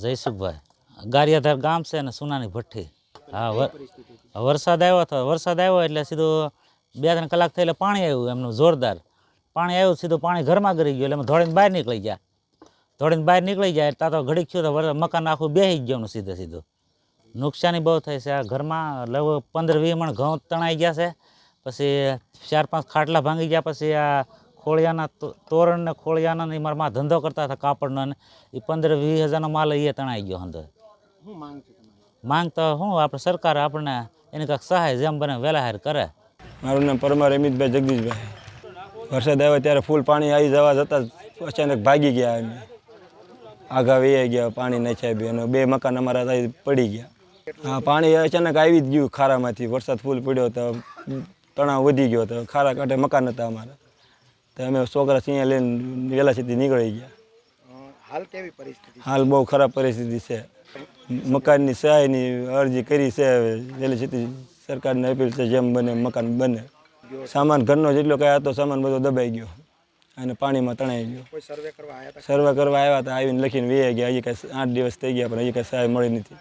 જયસુખભાઈ ગારિયાધાર ગામ છે ને સોનાની ભઠ્ઠી. હા વરસાદ આવ્યો એટલે સીધું 2-3 કલાક થઈ એટલે પાણી આવ્યું એમનું જોરદાર પાણી આવ્યું. સીધું પાણી ઘરમાં ગરી ગયું એટલે અમે દોડીને બહાર નીકળી ગયા. ત્યાં તો ઘડીક થયું તો મકાન આખું બેસી ગયું સીધું. નુકસાની બહુ થઈ છે. આ ઘરમાં લગભગ 15-20 મણ ઘઉં તણાઈ ગયા છે. પછી 4-5 ખાટલા ભાંગી ગયા. પછી આ ખોળિયાના તોરણ ને ખોળિયાના મારા ધંધો કરતા હતા કાપડનો, ને એ 15-20 હજારનો માલ એ તણાઈ ગયો અંદર. માંગ તો શું આપણે સરકાર આપણને એની કાંઈક સહાય જેમ બને વહેલા હાર કરે. મારું નામ પરમાર અમિતભાઈ જગદીશભાઈ. વરસાદ આવ્યો ત્યારે ફૂલ પાણી આવી જતા અચાનક ભાગી ગયા. અમે આઘા વૈયા ગયા, પાણી નાખ્યા બી, અને 2 મકાન અમારા પડી ગયા. હા, પાણી અચાનક આવી જ ગયું ખારામાંથી. વરસાદ ફૂલ પડ્યો તો તણાવ વધી ગયો તો ખારા કાંઠે મકાન હતા અમારા. તો અમે છોકરા સિંહ લઈને વહેલા સુધી નીકળી ગયા. હાલ કેવી પરિસ્થિતિ? હાલ બહુ ખરાબ પરિસ્થિતિ છે. મકાનની સહાયની અરજી કરી છે. હવે વહેલી સુધી સરકારને અપીલ છે જેમ બને મકાન બને. સામાન ઘરનો જેટલો કાંઈ હતો સામાન બધો દબાઈ ગયો અને પાણીમાં તણાઈ ગયો. કોઈ સર્વે કરવા આવ્યા હતા? સર્વે કરવા આવ્યા હતા, આવીને લખીને વહી ગયા. હજી કાંઈ 8 દિવસ થઈ ગયા પણ હજી કાંઈ સહાય મળી નથી.